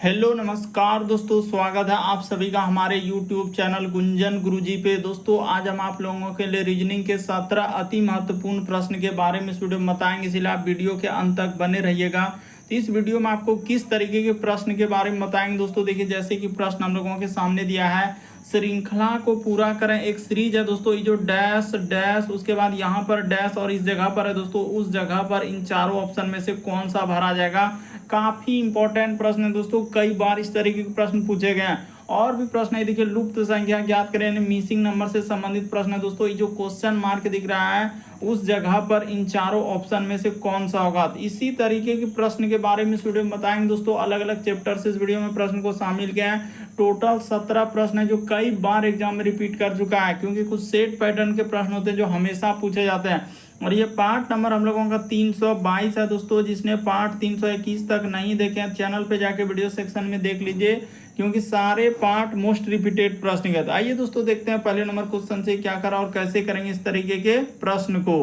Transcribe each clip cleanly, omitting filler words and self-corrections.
Hello नमस्कार दोस्तों, स्वागत है आप सभी का हमारे YouTube चैनल गुंजन गुरुजी पे। दोस्तों आज हम आप लोगों के लिए रीजनिंग के 17 अति महत्वपूर्ण प्रश्न के बारे में इस वीडियो में बताएंगे, इसलिए आप वीडियो के अंत तक बने रहिएगा। तो इस वीडियो में आपको किस तरीके के प्रश्न के बारे में बताएंगे दोस्तों। देखिए जैसे कि प्रश्न हम लोगों के सामने दिया है, श्रृंखला को पूरा करें। एक सीरीज है दोस्तों, ये जो डैश डैश उसके बाद यहाँ पर डैश और इस जगह पर है दोस्तों, उस जगह पर इन चारों ऑप्शन में से कौन सा भरा जाएगा। काफी इंपॉर्टेंट प्रश्न है दोस्तों, कई बार इस तरीके के प्रश्न पूछे गए हैं। और भी प्रश्न है, देखिए लुप्त संख्या ज्ञात करें, मिसिंग नंबर से संबंधित प्रश्न है दोस्तों। ये जो क्वेश्चन मार्क दिख रहा है उस जगह पर इन चारों ऑप्शन में से कौन सा होगा। तो इसी तरीके के प्रश्न के बारे में इस वीडियो में बताएंगे दोस्तों। अलग अलग चैप्टर से इस वीडियो में प्रश्न को शामिल किया है। टोटल 17 प्रश्न है जो कई बार एग्जाम में रिपीट कर चुका है, क्योंकि कुछ सेट पैटर्न के प्रश्न होते हैं जो हमेशा पूछे जाते हैं। और ये पार्ट नंबर हम लोगों का 322 है दोस्तों। जिसने पार्ट 321 तक नहीं देखे हैं चैनल पे जाके वीडियो सेक्शन में देख लीजिए, क्योंकि सारे पार्ट मोस्ट रिपीटेड प्रश्न के। आइए दोस्तों देखते हैं पहले नंबर क्वेश्चन से क्या करा और कैसे करेंगे इस तरीके के प्रश्न को।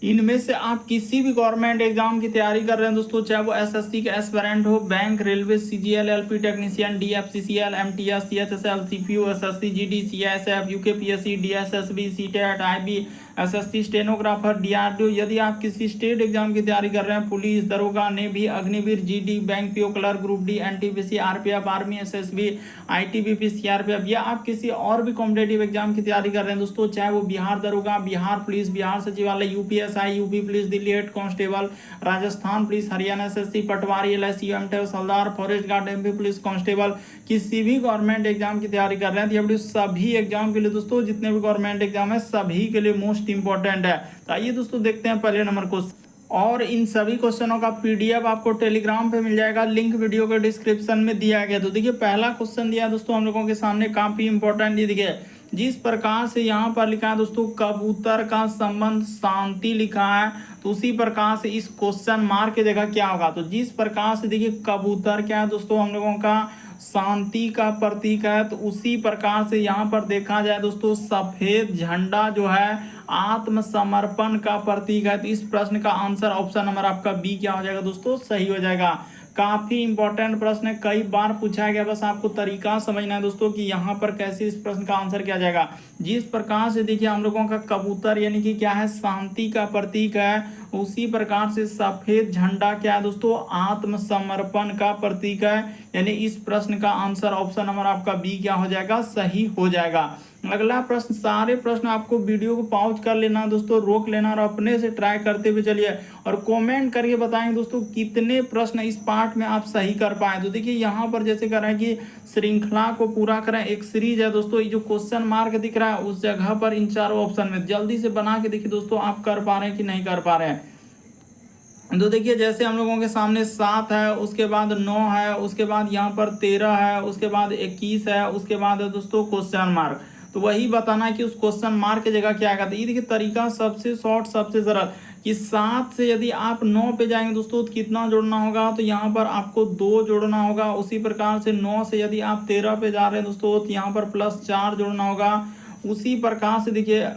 इनमें से आप किसी भी गवर्नमेंट एग्जाम की तैयारी कर रहे हैं दोस्तों, चाहे वो एसएससी के एस्पिरेंट हो, bank, railway, CGL, LP technician, DFCCL, MTS, CHSL, CPU, SSC, GD, CSF, UKPSC, DSSB, CTET, IB, SSC, stenographer, DRDO. यदि आप किसी स्टेट एग्जाम की तैयारी कर रहे हैं, पुलिस, दरोगा, navy, Agniveer, GD, bank PO clerk, group D, NTPC, RPF, army, SSB, ITBP, CRPF, या आप किसी और भी कॉम्पिटेटिव एग्जाम की तैयारी कर रहे हैं दोस्तों, चाहे वो बिहार दरोगा, बिहार पुलिस, बिहार सचिवालय, UPSI, UP police, Delhi head constable, Rajasthan police, Haryana SSC, पटवारी, एलआईसी, एमटेफ, हवलदार, forest guard, MP police constable, किसी भी गवर्नमेंट एग्जाम की तैयारी कर रहे हैं, तो सभी एग्जाम के लिए दोस्तों, जितने भी गवर्नमेंट एग्जाम है सभी के लिए मोस्ट इंपॉर्टेंट है। तो आइए दोस्तों देखते हैं पहले नंबर क्वेश्चन। और इन सभी क्वेश्चनों का पीडीएफ आपको टेलीग्राम पे मिल जाएगा, लिंक वीडियो के डिस्क्रिप्शन में दिया गया। तो देखिए पहला क्वेश्चन दिया दोस्तों हम लोगों के सामने, काफी इंपॉर्टेंट। ये देखिए जिस प्रकार से यहाँ पर लिखा है दोस्तों, कबूतर का संबंध शांति लिखा है, तो उसी प्रकार से इस क्वेश्चन मार्क की जगह क्या होगा। तो जिस प्रकार से देखिए कबूतर क्या है दोस्तों हम लोगों का शांति का प्रतीक है, तो उसी प्रकार से यहाँ पर देखा जाए दोस्तों, सफेद झंडा जो है आत्मसमर्पण का प्रतीक है। तो इस प्रश्न का आंसर ऑप्शन नंबर आपका बी क्या हो जाएगा दोस्तों, सही हो जाएगा। काफी इंपॉर्टेंट प्रश्न है, कई बार पूछा गया, बस आपको तरीका समझना है दोस्तों कि यहाँ पर कैसे इस प्रश्न का आंसर किया जाएगा। जिस प्रकार से देखिए हम लोगों का कबूतर यानी कि क्या है, शांति का प्रतीक है, उसी प्रकार से सफेद झंडा क्या है दोस्तों, आत्मसमर्पण का प्रतीक है। यानी इस प्रश्न का आंसर ऑप्शन नंबर आपका बी क्या हो जाएगा, सही हो जाएगा। अगला प्रश्न, सारे प्रश्न आपको वीडियो को पॉज कर लेना दोस्तों, रोक लेना और अपने से ट्राई करते हुए चलिए और कमेंट करके बताएंगे दोस्तों कितने प्रश्न इस पार्ट में आप सही कर पाए। तो देखिए यहाँ पर जैसे कर रहे हैं कि श्रृंखला को पूरा करें, एक सीरीज है दोस्तों, ये जो क्वेश्चन मार्क दिख रहा है उस जगह पर इन चारों ऑप्शन में जल्दी से बना के देखिए दोस्तों आप कर पा रहे हैं कि नहीं कर पा रहे हैं। तो देखिए जैसे हम लोगों के सामने 7 है, उसके बाद 9 है, उसके बाद यहाँ पर 13 है, उसके बाद 21 है, उसके बाद है दोस्तों क्वेश्चन मार्क। तो वही बताना है कि उस क्वेश्चन मार्क की जगह क्या आएगा। तो ये देखिए तरीका सबसे शॉर्ट सबसे सरल, कि 7 से यदि आप 9 पे जाएंगे दोस्तों तो कितना जोड़ना होगा, तो यहाँ पर आपको 2 जोड़ना होगा। उसी प्रकार से 9 से यदि आप 13 पे जा रहे हैं दोस्तों तो यहाँ पर +4 जोड़ना होगा। उसी प्रकार से देखिए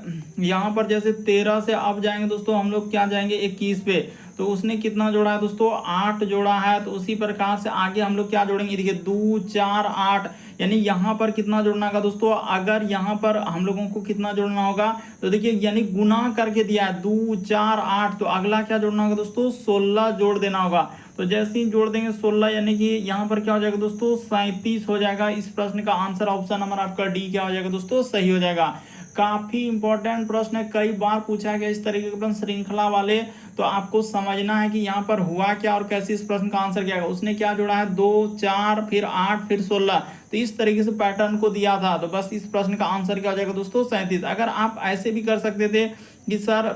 यहाँ पर जैसे 13 से अब जाएंगे दोस्तों हम लोग क्या जाएंगे 21 पे, तो उसने कितना जोड़ा है दोस्तों, 8 जोड़ा है। तो उसी प्रकार से आगे हम लोग क्या जोड़ेंगे, देखिए 2 4 8, यानी यहाँ पर कितना जोड़ना होगा दोस्तों, अगर यहाँ पर हम लोगों को कितना जोड़ना होगा, तो देखिए यानी गुना करके दिया है 2 4 8, तो अगला क्या जोड़ना होगा दोस्तों, 16 जोड़ देना होगा। तो जैसे ही जोड़ देंगे 16, यानी कि यहाँ पर क्या हो जाएगा दोस्तों, 37 हो जाएगा। इस प्रश्न का आंसर ऑप्शन नंबर आपका डी क्या हो जाएगा दोस्तों, सही हो जाएगा। काफी इंपॉर्टेंट प्रश्न है, कई बार पूछा गया इस तरीके के प्रश्न श्रृंखला वाले। तो आपको समझना है कि यहाँ पर हुआ क्या और कैसे इस प्रश्न का आंसर क्या है। उसने क्या जोड़ा है, 2 4 फिर 8 फिर 16, तो इस तरीके से पैटर्न को दिया था। तो बस इस प्रश्न का आंसर क्या हो जाएगा दोस्तों, 37। अगर आप ऐसे भी कर सकते थे कि सर,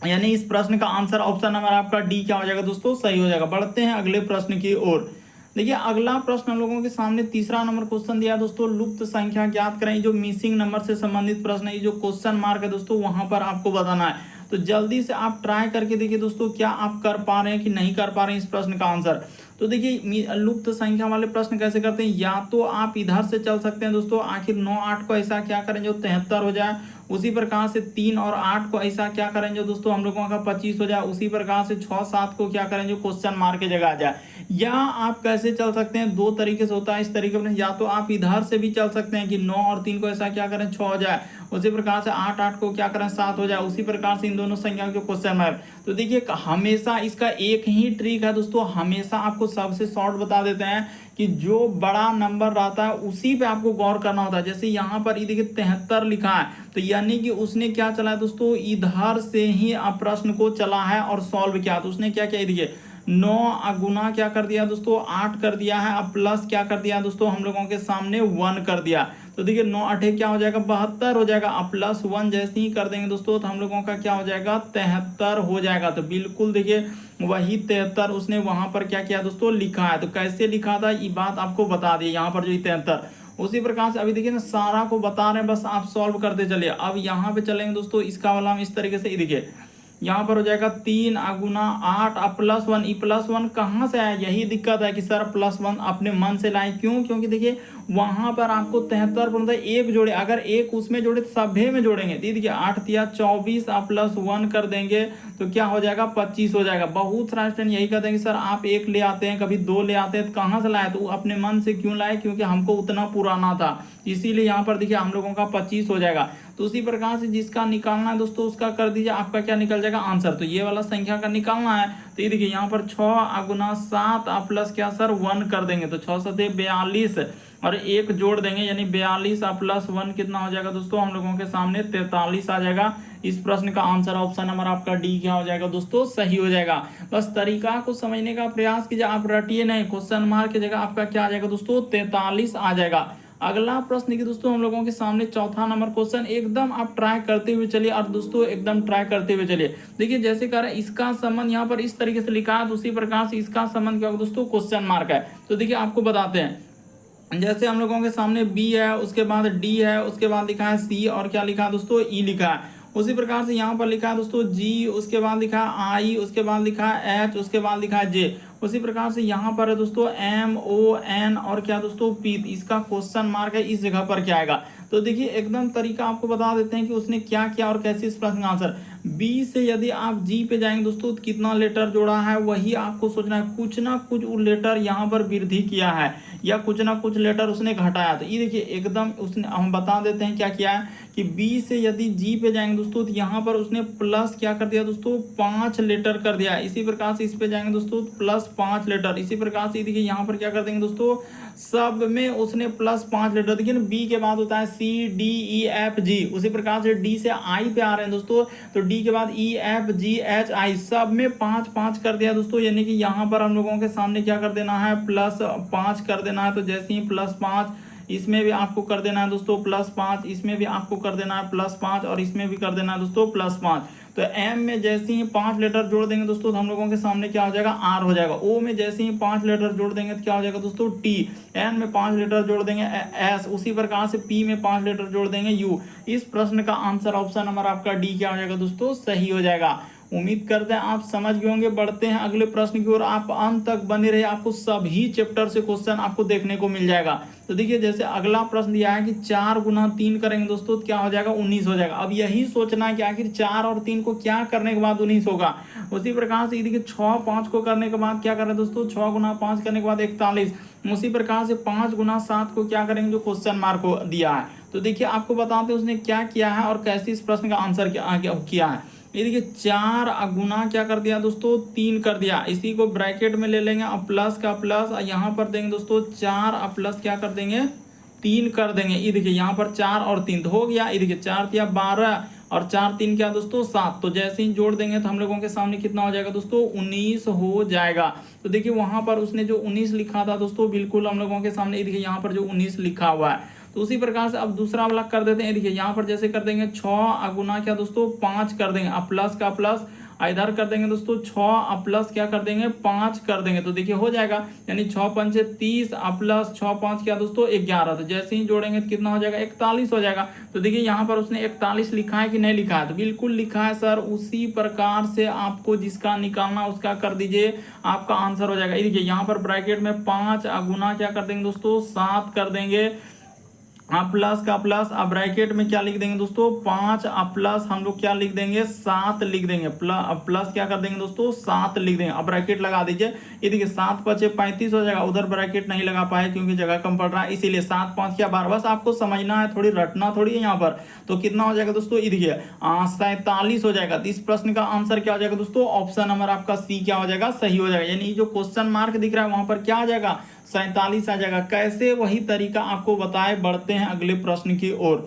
यानी इस प्रश्न का आंसर ऑप्शन नंबर आपका डी क्या हो जाएगा दोस्तों, सही हो जाएगा। बढ़ते हैं अगले प्रश्न की ओर। देखिए अगला प्रश्न हम लोगों के सामने तीसरा नंबर क्वेश्चन दिया दोस्तों, लुप्त संख्या ज्ञात करें। जो मिसिंग नंबर से संबंधित प्रश्न है, जो क्वेश्चन मार्क है दोस्तों वहां पर आपको बताना है। तो जल्दी से आप ट्राई करके देखिए दोस्तों क्या आप कर पा रहे हैं कि नहीं कर पा रहे हैं इस प्रश्न का आंसर। तो देखिए लुप्त संख्या वाले प्रश्न कैसे करते हैं, या तो आप इधर से चल सकते हैं दोस्तों, आखिर 9 8 को ऐसा क्या करें जो 73 हो जाए। उसी प्रकार से 3 और 8 को ऐसा क्या करें जो दोस्तों हम लोगों का 25 हो जाए। उसी प्रकार से 6 7 को क्या करें जो क्वेश्चन मार्क की जगह आ जाए। या आप कैसे चल सकते हैं, दो तरीके से होता है इस तरीके में, या तो आप इधर से भी चल सकते हैं कि 9 और 3 को ऐसा क्या करें 6 हो जाए, उसी प्रकार से 8 8 को क्या करें 7 हो जाए, उसी प्रकार से इन दोनों संख्याओं के क्वेश्चन में। तो देखिए हमेशा इसका एक ही ट्रिक है दोस्तों, हमेशा आपको सबसे शॉर्ट बता देते हैं कि जो बड़ा नंबर रहता है उसी पे आपको गौर करना होता है। जैसे यहाँ पर ये देखिए 73 लिखा है, तो यानी कि उसने क्या चला है दोस्तों, इधर से ही आप प्रश्न को चला है और सॉल्व किया। तो उसने क्या किया, देखिए 9 गुना क्या कर दिया दोस्तों 8 कर दिया है, अब प्लस क्या कर दिया दोस्तों हम लोगों के सामने 1 कर दिया। तो देखिए 9 8 क्या हो जाएगा 72 हो जाएगा, अब प्लस 1 जैसे ही कर देंगे दोस्तों तो हम लोगों का क्या हो जाएगा 73 हो जाएगा। तो बिल्कुल देखिए वही 73 उसने वहां पर क्या किया दोस्तों लिखा है। तो कैसे लिखा था ये बात आपको बता दी यहाँ पर, जो 73 उसी प्रकार से अभी देखिए ना सारा को बता रहे हैं, बस आप सॉल्व करते चलिए। अब यहाँ पे चलेंगे दोस्तों, इसका वाला हम इस तरीके से देखिए यहाँ पर हो जाएगा 3 गुना 8 अब प्लस 1, ई प्लस 1 कहाँ से आया, यही दिक्कत है कि सर प्लस 1 अपने मन से लाए, क्यों, क्योंकि देखिए वहां पर आपको 73 पर एक जोड़े, अगर एक उसमें जोड़े तो सभे में जोड़ेंगे। देखिए 8 तिया 24 आप प्लस 1 कर देंगे तो क्या हो जाएगा 25 हो जाएगा। बहुत सारा स्टूडेंट यही कहते हैं कि सर आप एक ले आते हैं कभी दो ले आते हैं, तो कहाँ से लाए, तो अपने मन से क्यों लाए, क्योंकि हमको उतना पुराना था, इसीलिए यहाँ पर देखिए हम लोगों का 25 हो जाएगा। तो उसी प्रकार से जिसका निकालना है दोस्तों उसका कर दीजिए, आपका क्या निकल जाएगा आंसर। तो ये वाला संख्या का निकालना है, तो ये देखिए यहाँ पर 6 गुना 7 आप प्लस क्या सर 1 कर देंगे, तो 6 7 42 और एक जोड़ देंगे यानी 42 आप प्लस 1 कितना हो जाएगा दोस्तों हम लोगों के सामने 43 आ जाएगा। इस प्रश्न का आंसर ऑप्शन नंबर आपका डी क्या हो जाएगा दोस्तों, सही हो जाएगा। बस तरीका को समझने का प्रयास कीजिए, आप रटिए नहीं, क्वेश्चन मार्क की जगह आपका क्या आ जाएगा दोस्तों 43 आ जाएगा। अगला प्रश्न की दोस्तों हम लोगों के सामने चौथा नंबर क्वेश्चन, एकदम आप ट्राई करते हुए चलिए और दोस्तों एकदम ट्राई करते हुए चलिए। देखिए जैसे कह रहे हैं इसका संबंध यहाँ पर इस तरीके से लिखा है, तो उसी प्रकार से इसका संबंध क्या होगा दोस्तों क्वेश्चन मार्क है। तो देखिए आपको बताते हैं, जैसे हम लोगों के सामने बी है, उसके बाद डी है, उसके बाद लिखा है सी और क्या लिखा है दोस्तों ई लिखा है। उसी प्रकार से यहाँ पर लिखा है दोस्तों जी, उसके बाद लिखा है आई, उसके बाद लिखा है एच, उसके बाद लिखा है जे। उसी प्रकार से यहाँ पर है दोस्तों एम ओ एन और क्या दोस्तों पी, इसका क्वेश्चन मार्क है इस जगह पर क्या आएगा। तो देखिए एकदम तरीका आपको बता देते हैं कि उसने क्या किया और कैसे इस प्रश्न का आंसर। बी से यदि आप जी पे जाएंगे दोस्तों तो कितना लेटर जोड़ा है वही आपको सोचना है, कुछ ना कुछ लेटर यहाँ पर वृद्धि किया है या कुछ ना कुछ लेटर उसने घटाया। तो ये देखिए एकदम उसने, हम बता देते हैं क्या किया है कि बी से यदि जी पे जाएंगे दोस्तों तो यहाँ पर उसने प्लस क्या कर दिया दोस्तों 5 लेटर कर दिया। इसी प्रकार से इस पे जाएंगे दोस्तों प्लस 5 लेटर। इसी प्रकार से देखिए यहाँ पर क्या कर देंगे दोस्तों सब में उसने प्लस 5 लेटर। देखिए ना बी के बाद होता है C D E F G, उसी प्रकार से डी से आई पे आ रहे हैं दोस्तों, तो डी के बाद E F G H I सब में 5 5 कर दिया दोस्तों, यानी कि यहाँ पर हम लोगों के सामने क्या कर देना है प्लस 5 कर देना है। तो जैसे ही प्लस 5 इसमें भी आपको कर देना है दोस्तों प्लस 5, इसमें भी आपको कर देना है प्लस 5 और इसमें भी कर देना है दोस्तों प्लस 5। तो एम में जैसे ही 5 लेटर जोड़ देंगे दोस्तों तो हम लोगों के सामने क्या हो जाएगा आर हो जाएगा। ओ में जैसे ही 5 लेटर जोड़ देंगे तो क्या हो जाएगा दोस्तों टी। एन में 5 लेटर जोड़ देंगे एस, उसी प्रकार से पी में 5 लेटर जोड़ देंगे यू। इस प्रश्न का आंसर ऑप्शन नंबर आपका डी क्या हो जाएगा दोस्तों, सही हो जाएगा। उम्मीद करते हैं आप समझ गए होंगे। बढ़ते हैं अगले प्रश्न की ओर, आप अंत तक बने रहिए, आपको सभी चैप्टर से क्वेश्चन आपको देखने को मिल जाएगा। तो देखिए जैसे अगला प्रश्न दिया है कि 4 गुना 3 करेंगे दोस्तों तो क्या हो जाएगा 19 हो जाएगा। अब यही सोचना है कि आखिर 4 और 3 को क्या करने के बाद 19 होगा। उसी प्रकार से देखिए 6 5 को करने के बाद क्या करें दोस्तों 6 गुना 5 करने के बाद 41। उसी प्रकार से 5 गुना 7 को क्या करेंगे जो क्वेश्चन मार्क को दिया है। तो देखिए आपको बताते हैं उसने क्या किया है और कैसे इस प्रश्न का आंसर किया है। ये देखिए 4 गुना क्या कर दिया दोस्तों 3 कर दिया, इसी को ब्रैकेट में ले लेंगे और प्लस का प्लस यहाँ पर देंगे दोस्तों 4 और प्लस क्या कर देंगे 3 कर देंगे। ये देखिए यहाँ पर 4 और 3 तो हो गया। ये देखिए 4 तिया 12 और 4 3 क्या दोस्तों 7। तो जैसे ही जोड़ देंगे तो हम लोगों के सामने कितना हो जाएगा दोस्तों 19 हो जाएगा। तो देखिए वहां पर उसने जो 19 लिखा था दोस्तों बिल्कुल हम लोगों के सामने देखिए यहाँ पर जो 19 लिखा हुआ है। तो उसी प्रकार से अब दूसरा वाला कर देते हैं। देखिए यहाँ पर जैसे कर देंगे 6 गुना क्या दोस्तों 5 कर देंगे, अब प्लस का प्लस इधर कर देंगे दोस्तों 6 अब प्लस क्या कर देंगे 5 कर देंगे। तो देखिए हो जाएगा यानी 6 पंचे 30 अब प्लस 6 5 क्या दोस्तों 11। तो जैसे ही जोड़ेंगे तो कितना हो जाएगा 41 हो जाएगा। तो देखिए यहाँ पर उसने 41 लिखा है कि नहीं लिखा है, तो बिल्कुल लिखा है सर। उसी प्रकार से आपको जिसका निकालना उसका कर दीजिए, आपका आंसर हो जाएगा। देखिए यहाँ पर ब्रैकेट में 5 गुना क्या कर देंगे दोस्तों 7 कर देंगे। अब प्लस का प्लस, अब ब्रैकेट में क्या लिख देंगे दोस्तों 5, अब प्लस हम लोग क्या लिख देंगे 7 लिख देंगे, अब प्लस क्या कर देंगे दोस्तों 7 लिख देंगे। अब ब्रैकेट लगा दीजिए, ये देखिए 7 5 35 हो जाएगा, उधर ब्रैकेट नहीं लगा पाए क्योंकि जगह कम पड़ रहा है, इसीलिए 7 5 क्या 12। बस आपको समझना है, थोड़ी रटना थोड़ी है यहाँ पर। तो कितना हो जाएगा दोस्तों, ये देखिए 47 हो जाएगा। तो इस प्रश्न का आंसर क्या हो जाएगा दोस्तों, ऑप्शन नंबर आपका सी क्या हो जाएगा, सही हो जाएगा। यानी जो क्वेश्चन मार्क दिख रहा है वहां पर क्या आ जाएगा 47 आ जाएगा। कैसे, वही तरीका आपको बताए। बढ़ते हैं अगले प्रश्न की ओर।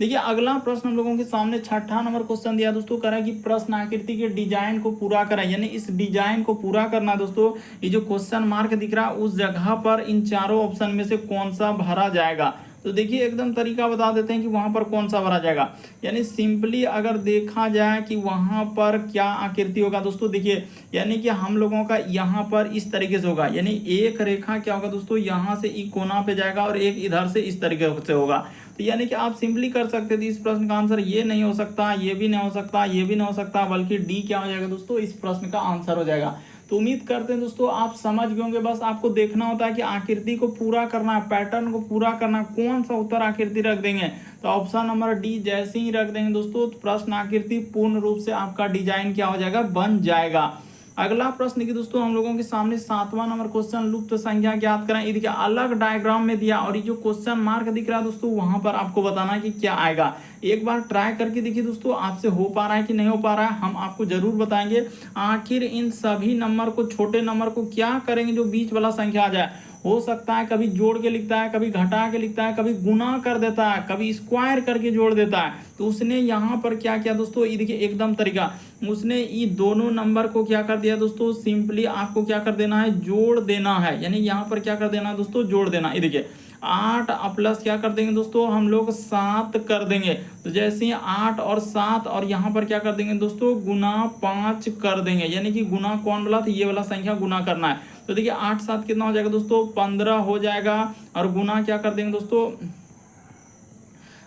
देखिए अगला प्रश्न हम लोगों के सामने 6ठा नंबर क्वेश्चन दिया दोस्तों, कह रहा है कि प्रश्न आकृति के डिजाइन को पूरा करें, यानी इस डिजाइन को पूरा करना है दोस्तों। ये जो क्वेश्चन मार्क दिख रहा है उस जगह पर इन चारों ऑप्शन में से कौन सा भरा जाएगा। तो देखिए एकदम तरीका बता देते हैं कि वहां पर कौन सा भरा जाएगा। यानी सिंपली अगर देखा जाए कि वहां पर क्या आकृति होगा दोस्तों, देखिए यानी कि हम लोगों का यहाँ पर इस तरीके से होगा, यानी एक रेखा क्या होगा दोस्तों, यहाँ से ई कोना पे जाएगा और एक इधर से इस तरीके से होगा। तो यानी कि आप सिंपली कर सकते थे इस प्रश्न का आंसर ये नहीं हो सकता, ये भी नहीं हो सकता, ये भी नहीं हो सकता, बल्कि डी क्या हो जाएगा दोस्तों, इस प्रश्न का आंसर हो जाएगा। तो उम्मीद करते हैं दोस्तों आप समझ गए होंगे। बस आपको देखना होता है कि आकृति को पूरा करना है, पैटर्न को पूरा करना, कौन सा उत्तर आकृति रख देंगे। तो ऑप्शन नंबर डी जैसे ही रख देंगे दोस्तों, तो प्रश्न आकृति पूर्ण रूप से आपका डिजाइन क्या हो जाएगा, बन जाएगा। अगला प्रश्न की दोस्तों हम लोगों के सामने 7वां नंबर क्वेश्चन, लुप्त संख्या ज्ञात करें। ये देखिए अलग डायग्राम में दिया और ये जो क्वेश्चन मार्क दिख रहा है दोस्तों वहां पर आपको बताना है कि क्या आएगा। एक बार ट्राई करके देखिए दोस्तों, आपसे हो पा रहा है कि नहीं हो पा रहा है, हम आपको जरूर बताएंगे। आखिर इन सभी नंबर को, छोटे नंबर को क्या करेंगे जो बीच वाला संख्या आ जाए। हो सकता है कभी जोड़ के लिखता है, कभी घटा के लिखता है, कभी गुना कर देता है, कभी स्क्वायर करके जोड़ देता है। तो उसने यहाँ पर क्या किया दोस्तों, ये देखिए एकदम तरीका, उसने ये दोनों नंबर को क्या कर दिया दोस्तों, सिंपली आपको क्या कर देना है, जोड़ देना है। यानी यहाँ पर क्या कर देना है दोस्तों, जोड़ देना। ये देखिए 8 प्लस क्या कर देंगे दोस्तों, हम लोग 7 कर देंगे। तो जैसे ही 8 और 7 और यहाँ पर क्या कर देंगे दोस्तों, गुना 5 कर देंगे। यानी कि गुना कौन बोला, तो ये वाला संख्या गुना करना है। तो देखिए 8 7 कितना हो जाएगा दोस्तों, 15 हो जाएगा। और गुना क्या कर देंगे दोस्तों,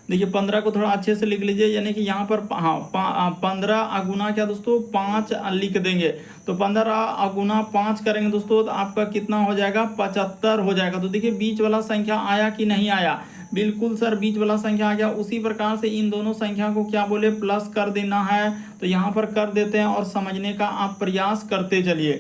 देखिए 15 को थोड़ा अच्छे से लिख लीजिए, यानी कि यहाँ पर 15 अगुना क्या दोस्तों 5 लिख देंगे। तो 15 अगुना 5 करेंगे दोस्तों, तो आपका कितना हो जाएगा, 75 हो जाएगा। तो देखिए बीच वाला संख्या आया कि नहीं आया, बिल्कुल सर बीच वाला संख्या आ गया। उसी प्रकार से इन दोनों संख्या को क्या बोले, प्लस कर देना है। तो यहाँ पर कर देते हैं और समझने का आप प्रयास करते चलिए।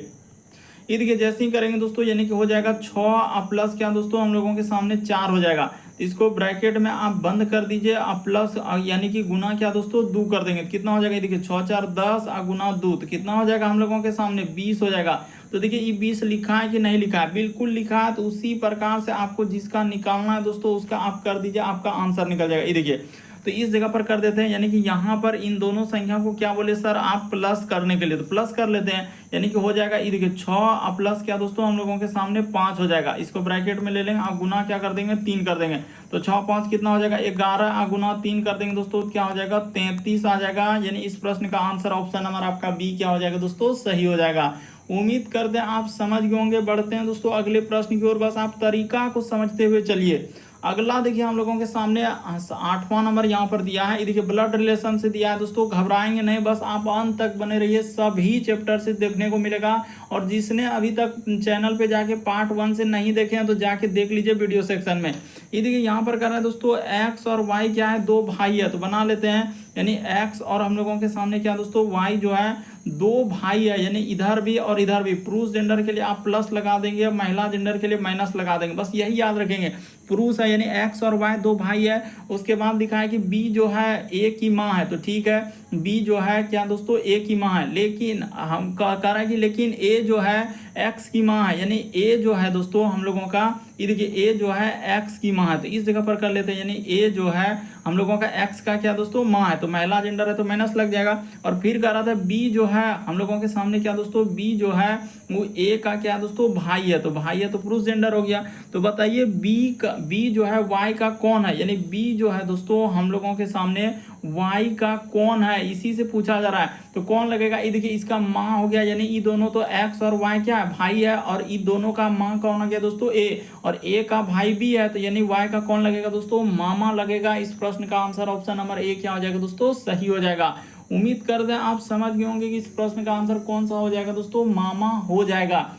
ये देखिए जैसे ही करेंगे दोस्तों, यानी कि हो जाएगा 6 प्लस क्या दोस्तों, हम लोगों के सामने 4 हो जाएगा। इसको ब्रैकेट में आप बंद कर दीजिए, प्लस यानी कि गुना क्या दोस्तों 2 कर देंगे। कितना हो जाएगा, देखिए 6 4 10 गुना 2, तो कितना हो जाएगा हम लोगों के सामने 20 हो जाएगा। तो देखिए ये 20 लिखा है कि नहीं लिखा है, बिल्कुल लिखा है। तो उसी प्रकार से आपको जिसका निकालना है दोस्तों उसका आप कर दीजिए, आपका आंसर निकल जाएगा। ये देखिए तो इस जगह पर कर देते हैं, यानी कि यहाँ पर इन दोनों संख्या को क्या बोले सर, आप प्लस करने के लिए, तो प्लस कर लेते हैं। यानी कि हो जाएगा, ये देखिए 6 प्लस क्या दोस्तों हम लोगों के सामने 5 हो जाएगा। इसको ब्रैकेट में ले लेंगे, आप गुना क्या कर देंगे 3 कर देंगे। तो 6 5 कितना हो जाएगा 11, गुना 3 कर देंगे दोस्तों, क्या हो जाएगा 33 आ जाएगा। यानी इस प्रश्न का आंसर ऑप्शन नंबर आपका बी क्या हो जाएगा दोस्तों, सही हो जाएगा। उम्मीद करते हैं आप समझ गए होंगे। बढ़ते हैं दोस्तों अगले प्रश्न की ओर, बस आप तरीका को समझते हुए चलिए। अगला देखिए हम लोगों के सामने 8वां नंबर यहाँ पर दिया है। ये देखिए ब्लड रिलेशन से दिया है दोस्तों, घबराएंगे नहीं, बस आप अंत तक बने रहिए, सभी चैप्टर से देखने को मिलेगा। और जिसने अभी तक चैनल पे जाके पार्ट 1 से नहीं देखे हैं तो जाके देख लीजिए वीडियो सेक्शन में। ये देखिए यहाँ पर कर रहा है दोस्तों, एक्स और वाई क्या है, 2 भाई है, तो बना लेते हैं। यानी एक्स और हम लोगों के सामने क्या दोस्तों, वाई जो है 2 भाई है, यानी इधर भी और इधर भी। पुरुष जेंडर के लिए आप प्लस लगा देंगे, महिला जेंडर के लिए माइनस लगा देंगे, बस यही याद रखेंगे। पुरुष है यानी एक्स और वाई 2 भाई है। उसके बाद दिखा है कि बी जो है ए की माँ है, तो ठीक है बी जो है क्या दोस्तों ए की माँ है। लेकिन हम कह रहा है कि लेकिन ए जो है एक्स की माँ है, यानी ए जो है दोस्तों हम लोगों का, ये देखिए ए जो है एक्स की माँ है। तो इस जगह पर कर लेते हैं, यानी ए जो है हम लोगों का एक्स का क्या दोस्तों माँ है, तो महिला जेंडर है तो माइनस लग जाएगा। और फिर कह रहा था बी जो है हम लोगों के सामने क्या दोस्तों, बी जो है वो ए का क्या दोस्तों भाई है, तो भाई है तो पुरुष जेंडर हो गया। तो बताइए बी जो है वाई का कौन है, यानी बी जो है दोस्तों हम लोगों के सामने वाई का कौन है, इसी से पूछा जा रहा है। तो कौन लगेगा, ये देखिए इसका माँ हो गया, यानी ये दोनों तो एक्स और वाई क्या है भाई है, और ये दोनों का माँ कौन हो गया दोस्तों ए, और ए का भाई भी है, तो यानी वाई का कौन लगेगा दोस्तों मामा लगेगा। इस प्रश्न का आंसर ऑप्शन नंबर ए क्या हो जाएगा दोस्तों, सही हो जाएगा। उम्मीद करते हैं आप समझ गए होंगे कि इस प्रश्न का आंसर कौन सा हो जाएगा दोस्तों, मामा हो जाएगा।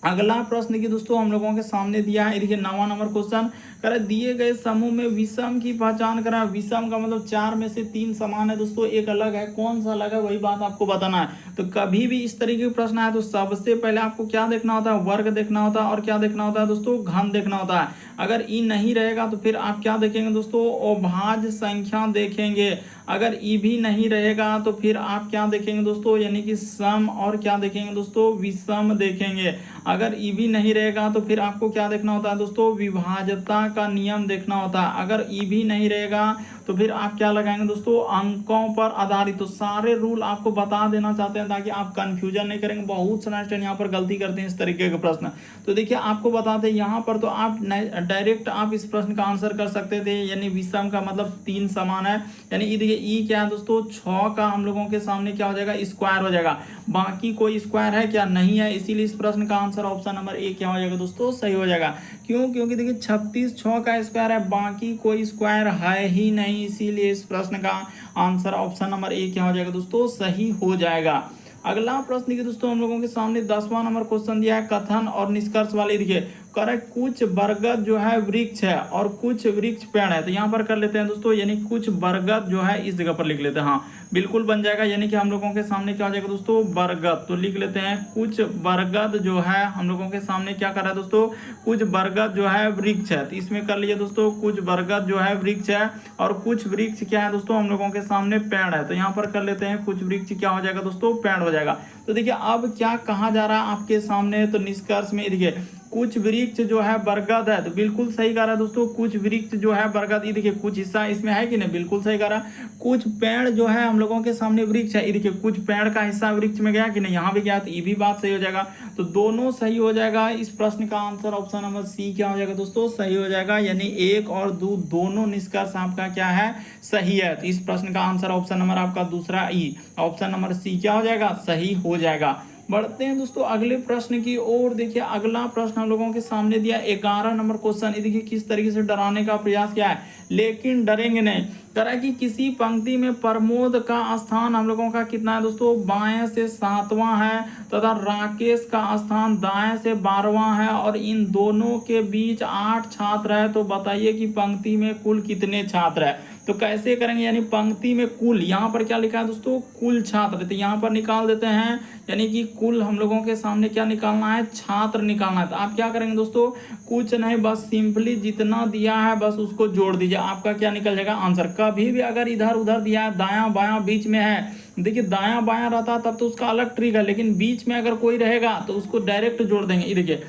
अगला प्रश्न देखिए दोस्तों हम लोगों के सामने दिया है, देखिए 9वां नंबर क्वेश्चन करे दिए गए समूह में विषम की पहचान करा। विषम का मतलब 4 में से 3 समान है दोस्तों, एक अलग है, कौन सा अलग है वही बात आपको बताना है। तो कभी भी इस तरीके का प्रश्न आए तो सबसे पहले आपको क्या देखना होता है, वर्ग देखना होता है और क्या देखना होता है दोस्तों, घन देखना होता है। अगर ई नहीं रहेगा तो फिर आप क्या देखेंगे दोस्तों, अभाज्य संख्या देखेंगे। अगर ई भी नहीं रहेगा तो फिर आप क्या देखेंगे दोस्तों, यानी कि सम और क्या देखेंगे दोस्तों, विषम देखेंगे। अगर ई भी नहीं रहेगा तो फिर आपको क्या देखना होता है दोस्तों, विभाज्यता का नियम देखना होता है। अगर ई भी नहीं रहेगा तो फिर आप क्या लगाएंगे दोस्तों, अंकों पर आधारित। तो सारे रूल आपको बता देना चाहते हैं ताकि आप कंफ्यूजन नहीं करेंगे। बहुत सारे स्टूडेंट यहाँ पर गलती करते हैं इस तरीके के प्रश्न। तो देखिए आपको बताते हैं यहाँ पर तो आप डायरेक्ट आप इस प्रश्न का आंसर कर सकते थे, यानी विषम का मतलब 3 समान है, यानी देखिए ई क्या है दोस्तों, 6 का हम लोगों के सामने क्या हो जाएगा, स्क्वायर हो जाएगा। बाकी कोई स्क्वायर है क्या, नहीं है, इसीलिए इस प्रश्न का आंसर ऑप्शन नंबर ए क्या हो जाएगा दोस्तों, सही हो जाएगा। क्यों, क्योंकि देखिए 36 6 का स्क्वायर है, बाकी कोई स्क्वायर है ही नहीं, इसीलिए इस प्रश्न का आंसर ऑप्शन नंबर ए क्या हो जाएगा दोस्तों, सही हो जाएगा। अगला प्रश्न देखिए दोस्तों हम लोगों के सामने 10वां नंबर क्वेश्चन दिया है, कथन और निष्कर्ष वाले। देखिए करेक्ट, कुछ बरगद जो है वृक्ष है और कुछ वृक्ष पेड़ है। तो यहाँ पर कर लेते हैं दोस्तों, यानी कुछ बरगद जो है इस जगह पर लिख लेते हैं, हाँ बिल्कुल बन जाएगा। यानी कि हम लोगों के सामने क्या हो जाएगा दोस्तों, बरगद। तो लिख लेते हैं कुछ बरगद जो है हम लोगों के सामने क्या कर रहा है दोस्तों, कुछ बरगद जो है वृक्ष है। तो इसमें कर लीजिए दोस्तों, कुछ बरगद जो है वृक्ष है और कुछ वृक्ष क्या है दोस्तों, हम लोगों के सामने पेड़ है। तो यहाँ पर कर लेते हैं कुछ वृक्ष क्या हो जाएगा दोस्तों, पेड़ हो जाएगा। तो देखिए अब क्या कहा जा रहा है आपके सामने, तो निष्कर्ष में देखिए कुछ वृक्ष जो है बरगद है, तो बिल्कुल सही कह रहा है दोस्तों, कुछ वृक्ष जो है बरगद, ये देखिए कुछ हिस्सा इसमें है कि नहीं, बिल्कुल सही कह रहा है। कुछ पेड़ जो है हम लोगों के सामने वृक्ष है, ये देखिए कुछ पेड़ का हिस्सा वृक्ष में गया कि नहीं, यहाँ भी गया, तो ये भी बात सही हो जाएगा। तो दोनों सही हो जाएगा। इस प्रश्न का आंसर ऑप्शन नंबर सी क्या हो जाएगा दोस्तों, सही हो जाएगा। यानी 1 और 2 दोनों निष्कर्ष आपका क्या है, सही है। तो इस प्रश्न का आंसर ऑप्शन नंबर आपका दूसरा ई, ऑप्शन नंबर सी क्या हो जाएगा, सही हो जाएगा। बढ़ते हैं दोस्तों अगले प्रश्न की ओर। देखिए अगला प्रश्न हम लोगों के सामने दिया 11 नंबर क्वेश्चन। ये देखिए किस तरीके से डराने का प्रयास किया है, लेकिन डरेंगे नहीं। करा कि किसी पंक्ति में प्रमोद का स्थान हम लोगों का कितना है दोस्तों, बाएं से 7वां है, तथा राकेश का स्थान दाएं से 12वां है, और इन दोनों के बीच 8 छात्र है। तो बताइए कि पंक्ति में कुल कितने छात्र है। तो कैसे करेंगे, यानी पंक्ति में कुल, यहाँ पर क्या लिखा है दोस्तों, कुल छात्र, तो यहाँ पर निकाल देते हैं, यानी कि कुल हम लोगों के सामने क्या निकालना है, छात्र निकालना है। तो आप क्या करेंगे दोस्तों, कुछ नहीं, बस सिंपली जितना दिया है बस उसको जोड़ दीजिए, आपका क्या निकल जाएगा आंसर। कभी भी अगर इधर उधर दिया है, दायां बायां बीच में है, देखिए दायां बायां रहता तब तो उसका अलग ट्रिक है, लेकिन बीच में अगर कोई रहेगा तो उसको डायरेक्ट जोड़ देंगे। ये देखिए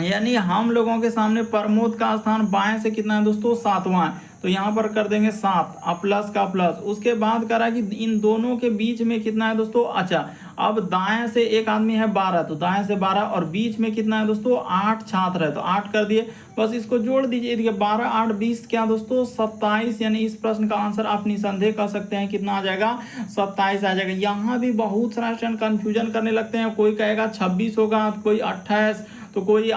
यानी हम लोगों के सामने प्रमोद का स्थान बाएं से कितना है दोस्तों, 7वां है, तो यहाँ पर कर देंगे 7, अब प्लस का प्लस। उसके बाद करा कि इन दोनों के बीच में कितना है दोस्तों, अच्छा अब दाएं से एक आदमी है 12, तो दाएं से 12, और बीच में कितना है दोस्तों, 8 छात्र है, तो 8 कर दिए, बस इसको जोड़ दीजिए। देखिए 12 8 20 क्या दोस्तों, 27। यानी इस प्रश्न का आंसर आप निसंदेह कर सकते हैं कितना आ जाएगा, 27 आ जाएगा। यहाँ भी बहुत सारा स्टूडेंट कंफ्यूजन करने लगते हैं, कोई कहेगा 26 होगा, कोई 28, तो कोई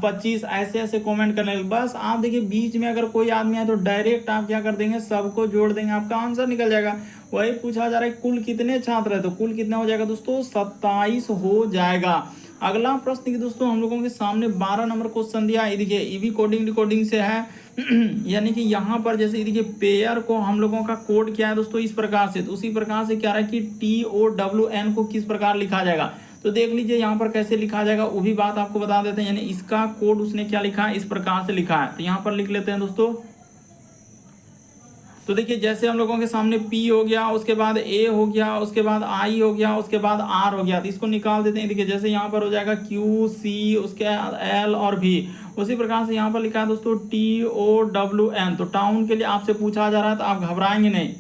25, ऐसे ऐसे कमेंट करने लगे। बस आप देखिए बीच में अगर कोई आदमी है तो डायरेक्ट आप क्या कर देंगे, सबको जोड़ देंगे, आपका आंसर निकल जाएगा। वही पूछा जा रहा है कुल कितने छात्र है, तो कुल कितना हो जाएगा दोस्तों, 27 हो जाएगा। अगला प्रश्न की दोस्तों हम लोगों के सामने 12 नंबर क्वेश्चन दिया है। देखिए ये भी कोडिंग रिकॉर्डिंग से है यानी कि यहाँ पर जैसे देखिए पेयर को हम लोगों का कोड क्या है दोस्तों, इस प्रकार से, तो उसी प्रकार से क्या रहा है कि TOWN को किस प्रकार लिखा जाएगा। तो देख लीजिए यहाँ पर कैसे लिखा जाएगा, वो भी बात आपको बता देते हैं। यानी इसका कोड उसने क्या लिखा है, इस प्रकार से लिखा है, तो यहाँ पर लिख लेते हैं दोस्तों। तो देखिए जैसे हम लोगों के सामने P हो गया, उसके बाद A हो गया, उसके बाद I हो गया, उसके बाद R हो गया, तो इसको निकाल देते हैं। देखिए जैसे यहाँ पर हो जाएगा Q C, उसके L और V, उसी प्रकार से यहाँ पर लिखा है दोस्तों TOWN। तो टाउन के लिए आपसे पूछा जा रहा है, तो आप घबराएंगे नहीं।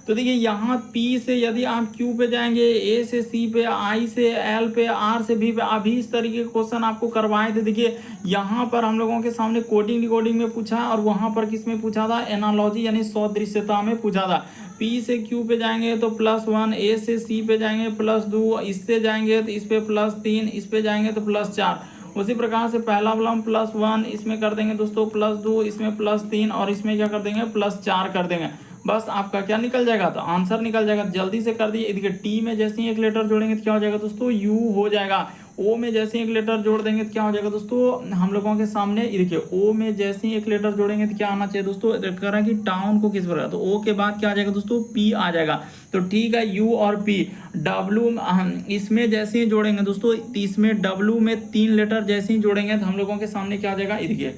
तो देखिए यहाँ P से यदि आप Q पे जाएंगे, A से C पे, I से L पे, R से V पे, अभी इस तरीके के क्वेश्चन आपको करवाए थे। देखिए यहाँ पर हम लोगों के सामने कोडिंग डिकोडिंग में पूछा, और वहाँ पर किस में पूछा था, एनालॉजी यानी सदृश्यता में पूछा था। P से Q पे जाएंगे तो +1, A से C पे जाएंगे +2, इससे जाएंगे तो इस पे +3, इस पे जाएंगे तो +4। उसी प्रकार से पहला वाला हम +1, इसमें कर देंगे दोस्तों +2, इसमें +3, और इसमें क्या कर देंगे +4 कर देंगे। बस आपका क्या निकल जाएगा, तो आंसर निकल जाएगा। जल्दी से कर दिए। देखिए टी में जैसे ही एक लेटर जोड़ेंगे तो क्या हो जाएगा दोस्तों, यू हो जाएगा। ओ में जैसे एक लेटर जोड़ देंगे तो क्या हो जाएगा दोस्तों हम लोगों के सामने, ये देखिए ओ में जैसे ही एक लेटर जोड़ेंगे तो क्या आना चाहिए दोस्तों, कह रहा है कि टाउन को किस प्रकार, तो ओ के बाद क्या आ जाएगा दोस्तों, पी आ जाएगा। तो ठीक है, यू और पी। डब्लू इसमें जैसे ही जोड़ेंगे दोस्तों, इसमें डब्लू में 3 लेटर जैसे ही जोड़ेंगे तो हम लोगों के सामने क्या आ जाएगा, ये देखिए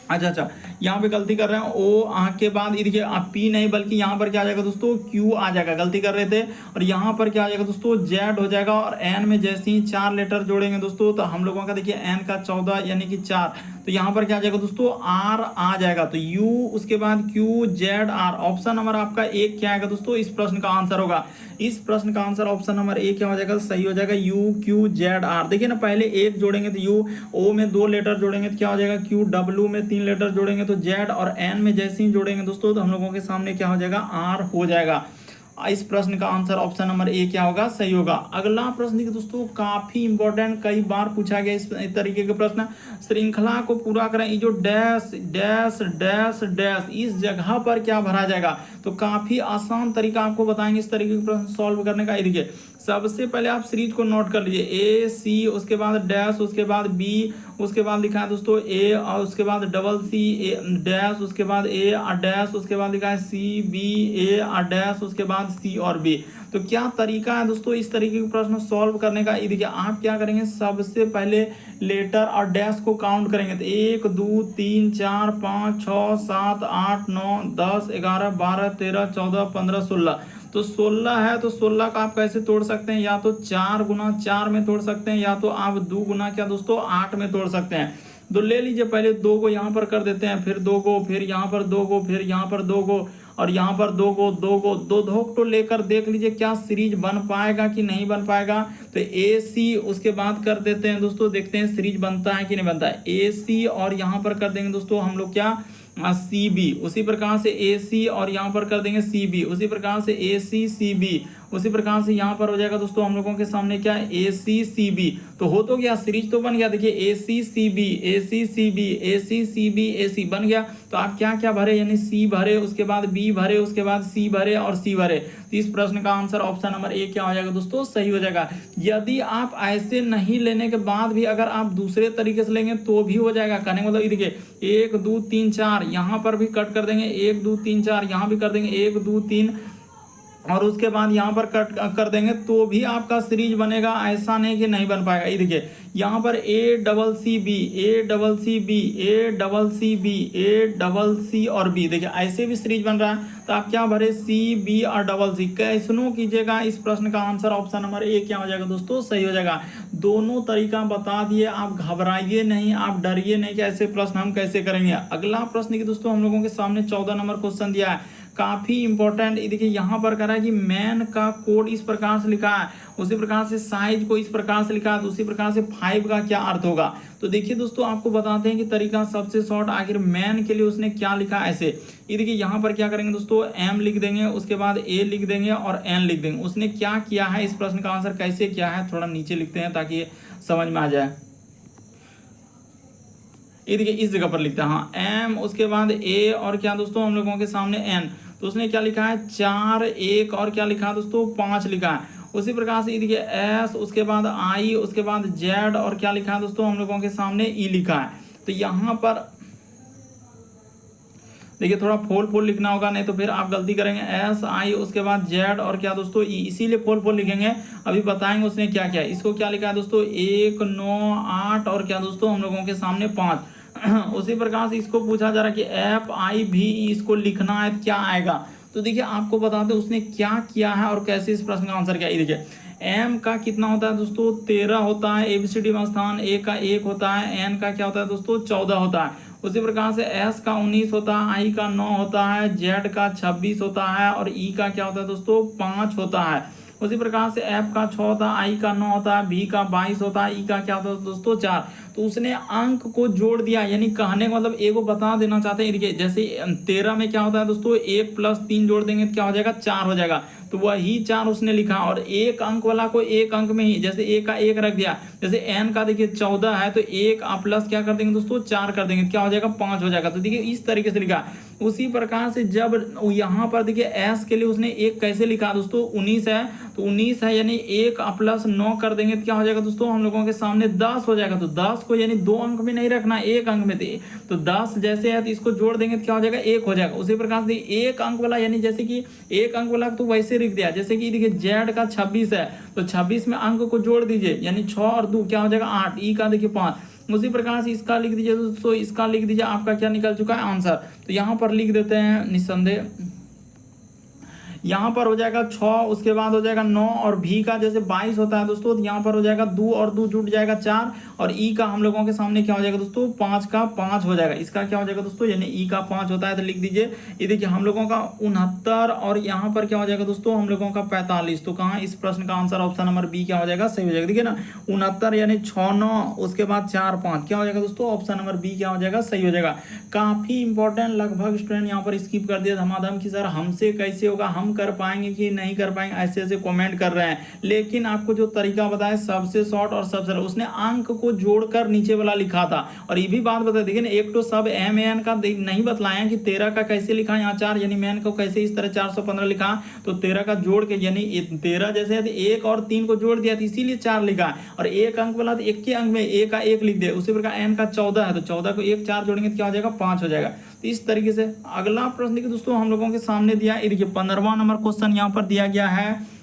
अच्छा यहाँ पे गलती कर रहे हैं, ओ के बाद देखिए पी नहीं बल्कि यहाँ पर क्या आ जाएगा दोस्तों, क्यू आ जाएगा, गलती कर रहे थे। और यहाँ पर क्या आ जाएगा दोस्तों, जेड हो जाएगा। और एन में जैसे ही 4 लेटर जोड़ेंगे दोस्तों तो हम लोगों का देखिए एन का 14 यानी कि 4, तो यहाँ पर क्या आ जाएगा दोस्तों, आर आ जाएगा। तो यू उसके बाद Q Z R. Option number आपका एक क्या आएगा दोस्तों, इस प्रश्न का आंसर होगा, इस प्रश्न का आंसर ऑप्शन नंबर एक क्या हो जाएगा, सही हो जाएगा, यू क्यू जेड आर। देखिए ना, पहले एक जोड़ेंगे तो यू, ओ में 2 लेटर जोड़ेंगे तो क्या हो जाएगा क्यू, डब्ल्यू में 3 लेटर जोड़ेंगे तो जेड, और एन में जैसे ही जोड़ेंगे दोस्तों तो हम लोगों के सामने क्या हो जाएगा, आर हो जाएगा। इस प्रश्न का आंसर ऑप्शन नंबर ए क्या होगा, सही होगा। अगला प्रश्न देखिए दोस्तों, काफी इंपॉर्टेंट, कई बार पूछा गया इस तरीके के प्रश्न। श्रृंखला को पूरा करें, ये जो डैश डैश डैश डैश इस जगह पर क्या भरा जाएगा, तो काफी आसान तरीका आपको बताएंगे इस तरीके के प्रश्न सॉल्व करने का। देखिए सबसे पहले आप सीरीज को नोट कर लीजिए, ए सी, उसके बाद डैश, उसके बाद बी, उसके बाद लिखा है दोस्तों ए, और उसके बाद डबल सी ए डैश, उसके बाद ए डैश, उसके बाद लिखा है सी बी ए डैश, उसके बाद सी और बी। तो क्या तरीका है दोस्तों इस तरीके के प्रश्न सॉल्व करने का, ये देखिए आप क्या करेंगे, सबसे पहले लेटर और डैश को काउंट करेंगे तो 1 2 3 4 5 6 7 8 9 10 11 12 13 14 15 16। तो 16 है, तो 16 का आप कैसे तोड़ सकते हैं, या तो 4 गुना 4 में तोड़ सकते हैं, या तो आप 2 गुना क्या दोस्तों 8 में तोड़ सकते हैं। तो ले लीजिए, पहले 2 को यहाँ पर कर देते हैं, फिर 2 को, फिर यहाँ पर 2 को, फिर यहाँ पर 2 को, और यहाँ पर 2 को 2 को 2 धोक तो लेकर देख लीजिए क्या सीरीज बन पाएगा कि नहीं बन पाएगा। तो ए सी उसके बाद कर देते हैं दोस्तों, देखते हैं सीरीज बनता है कि नहीं बनता है। ए सी और यहाँ पर कर देंगे दोस्तों हम लोग क्या, सी बी, उसी प्रकार से ए सी और यहाँ पर कर देंगे सी बी, उसी प्रकार से ए सी सी बी, उसी प्रकार से यहाँ पर हो जाएगा दोस्तों हम लोगों के सामने क्या, ए सी सी बी। तो हो तो गया, सीरीज तो बन गया। देखिए ए सी सी बी, ए सी सी बी, ए सी सी बी, ए सी बन गया। तो आप क्या क्या भरे, यानी सी भरे, उसके बाद बी भरे, उसके बाद सी भरे और सी भरे। तो इस प्रश्न का आंसर ऑप्शन नंबर ए क्या हो जाएगा दोस्तों, सही हो जाएगा। यदि आप ऐसे नहीं लेने के बाद भी अगर आप दूसरे तरीके से लेंगे तो भी हो जाएगा। कहने का मतलब देखिए 1 2 3 4 यहाँ पर भी कट कर देंगे, 1 2 3 4 यहाँ भी कर देंगे, 1 2 3 और उसके बाद यहाँ पर कट कर देंगे तो भी आपका सीरीज बनेगा, ऐसा नहीं कि नहीं बन पाएगा। ये देखिए यहाँ पर A double C B, A double C B, A double C B, A double C और बी, देखिए ऐसे भी सीरीज बन रहा है। तो आप क्या भरे, सी बी और डबल सी, कैसनो कीजिएगा। इस प्रश्न का आंसर ऑप्शन नंबर ए क्या हो जाएगा दोस्तों, सही हो जाएगा। दोनों तरीका बता दिए, आप घबराइए नहीं, आप डरिए नहीं कि ऐसे प्रश्न हम कैसे करेंगे। अगला प्रश्न की दोस्तों हम लोगों के सामने 14 नंबर क्वेश्चन दिया है, काफी इंपॉर्टेंट। देखिए यहाँ पर कह रहा है कि मैन का कोड इस प्रकार से लिखा है, उसी प्रकार से साइज को इस प्रकार से लिखा है, तो उसी प्रकार से 5 का क्या अर्थ होगा। तो देखिए दोस्तों आपको बताते हैं कि तरीका सबसे शॉर्ट, आखिर मैन के लिए उसने क्या लिखा ऐसे। ये देखिए यहाँ पर क्या करेंगे दोस्तों, एम लिख देंगे, उसके बाद ए लिख देंगे और एन लिख देंगे। उसने क्या किया है, इस प्रश्न का आंसर कैसे किया है, थोड़ा नीचे लिखते हैं ताकि समझ में आ जाए। ये देखिए इस जगह पर लिखते हैं, हाँ एम, उसके बाद ए और क्या दोस्तों हम लोगों के सामने एन। तो उसने क्या लिखा है, 4 1 और क्या लिखा है दोस्तों 5 लिखा है। उसी प्रकार से देखिए एस, उसके बाद आई, उसके बाद जेड और क्या लिखा है दोस्तों हम लोगों के सामने ई लिखा है। तो यहाँ पर देखिए थोड़ा फोल फोल लिखना होगा, नहीं तो फिर आप गलती करेंगे। एस आई, उसके बाद जेड और क्या दोस्तों ई, इसीलिए फोल फोल लिखेंगे। अभी बताएंगे उसने क्या क्या है। इसको क्या लिखा है दोस्तों 1 9 8 और क्या दोस्तों हम लोगों के सामने 5। उसी प्रकार से इसको पूछा जा रहा है कि एफ आई भी, इसको लिखना है क्या आएगा। तो देखिए आपको बताते हैं उसने क्या किया है और कैसे इस प्रश्न का आंसर क्या है। देखिए एम का कितना होता है दोस्तों 13 होता है एबीसीडी में स्थान, ए का 1 होता है, एन का क्या होता है दोस्तों 14 होता है। उसी प्रकार से एस का 19 होता है, आई का 9 होता है, जेड का 26 होता है और ई का क्या होता है दोस्तों 5 होता है। उसी प्रकार से एफ का 6 होता है, आई का 9 होता है, बी का 22 होता है, ई का क्या होता है दोस्तों 4। तो उसने अंक को जोड़ दिया, यानी कहने का मतलब ए को बता देना चाहते हैं। देखिए जैसे 13 में क्या होता है दोस्तों 1 + 3 जोड़ देंगे तो क्या हो जाएगा 4 हो जाएगा। तो वही 4 उसने लिखा और एक अंक वाला को एक अंक में ही, जैसे ए का 1 रख दिया। जैसे एन का देखिए 14 है तो 1 प्लस क्या कर देंगे दोस्तों 4 कर देंगे, क्या हो जाएगा 5 हो जाएगा। तो देखिए इस तरीके से लिखा। उसी प्रकार से जब यहाँ पर देखिए एस के लिए उसने एक कैसे लिखा दोस्तों 19 है, तो 19 है यानी 1 प्लस 9 कर देंगे तो क्या हो जाएगा दोस्तों हम लोगों के सामने 10 हो जाएगा। तो 10 को यानी 2 अंक में नहीं रखना, 1 अंक में थे, तो 10 जैसे है तो इसको जोड़ देंगे तो क्या हो जाएगा 1 हो जाएगा। उसी प्रकार से 1 अंक वाला यानी जैसे कि 1 अंक वाला तो वैसे लिख दिया, जैसे कि देखिए जेड का 26 है तो 26 में अंक को जोड़ दीजिए यानी 6 और 2 क्या हो जाएगा 8, ई का देखिए 5। उसी प्रकार से इसका लिख दीजिए दोस्तों, इसका लिख दीजिए, आपका क्या निकल चुका है आंसर। तो यहाँ पर लिख देते हैं निस्संदेह, यहाँ पर हो जाएगा 6, उसके बाद हो जाएगा 9 और भी का जैसे 22 होता है दोस्तों, तो यहाँ पर हो जाएगा 2 और 2 जुट जाएगा 4 और ई का हम लोगों के सामने क्या हो जाएगा दोस्तों 5 का 5 हो जाएगा। इसका क्या हो जाएगा दोस्तों यानी ई का 5 होता है तो लिख दीजिए। ये देखिए हम लोगों का 69 और यहाँ पर क्या हो जाएगा दोस्तों हम लोगों का 45। तो कहाँ इस प्रश्न का आंसर ऑप्शन नंबर बी क्या हो जाएगा सही हो जाएगा। देखिए ना 69 यानी 6 9 उसके बाद 4 5 क्या हो जाएगा दोस्तों ऑप्शन नंबर बी क्या हो जाएगा सही हो जाएगा। काफी इंपॉर्टेंट, लगभग स्टूडेंट यहाँ पर स्किप कर दिया धमाधम की सर हमसे कैसे होगा, हम कर पाएंगे कि नहीं कर पाएंगे, ऐसे ऐसे कमेंट कर रहे हैं। लेकिन आपको जो तरीका बताया सबसे शॉर्ट और सबसे सरल, उसने अंक को जोड़कर नीचे वाला लिखा था। और ये भी बात बता देखिए ना एक तो सब एम एन का नहीं बतलाया कि 13 का कैसे लिखा, यहाँ 4 यानी मैन को कैसे इस तरह 415 लिखा, तो 13 का जोड़ के यानी 13 जैसे है तो 1 और 3 को जोड़ दिया तो इसीलिए 4 लिखा। और 1 अंक वाला तो 1 के अंक में ए का 1 लिख दे। उसी प्रकार एन का 14 है तो 14 को 1 4 जोड़ेंगे तो क्या हो जाएगा 5 हो जाएगा। तो इस तरीके से अगला प्रश्न देखिए दोस्तों हम लोगों के सामने दिया, देखिए 15वां नंबर क्वेश्चन यहाँ पर दिया गया है,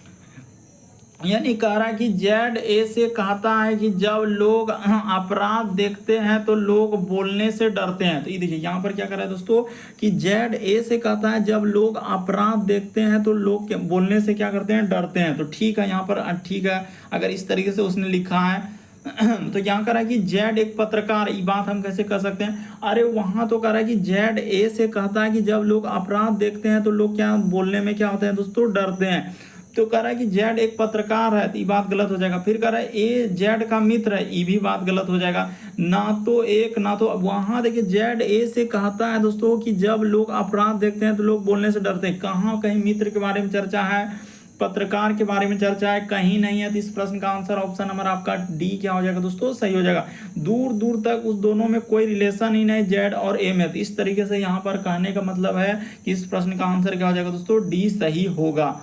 यानी कह रहा है कि जेड ए से कहता है कि जब लोग अपराध देखते हैं तो लोग बोलने से डरते हैं। तो ये देखिए यहाँ पर क्या कर रहा है दोस्तों कि जेड ए से कहता है जब लोग अपराध देखते हैं तो लोग बोलने से क्या करते हैं डरते हैं। तो ठीक है यहाँ पर ठीक है अगर इस तरीके से उसने लिखा है तो यहाँ कह रहा है कि जेड एक पत्रकार, ये बात हम कैसे कर सकते हैं, अरे वहां तो कह रहा है कि जेड ए से कहता है कि जब लोग अपराध देखते हैं तो लोग क्या बोलने में क्या होते हैं दोस्तों डरते हैं। तो कह रहा है कि जेड एक पत्रकार है तो ये बात गलत हो जाएगा। फिर कह रहा है ए जेड का मित्र है, ये भी बात गलत हो जाएगा। ना तो एक ना तो वहां देखिए जेड ए से कहता है दोस्तों कि जब लोग अपराध देखते हैं तो लोग बोलने से डरते हैं, कहाँ कहीं मित्र के बारे में चर्चा है, पत्रकार के बारे में चर्चा है, कहीं नहीं है। तो इस प्रश्न का आंसर ऑप्शन नंबर आपका डी क्या हो जाएगा दोस्तों सही हो जाएगा। दूर दूर तक उस दोनों में कोई रिलेशन ही नहीं जेड और ए में। तो इस तरीके से यहाँ पर कहने का मतलब है कि इस प्रश्न का आंसर क्या हो जाएगा दोस्तों डी सही होगा।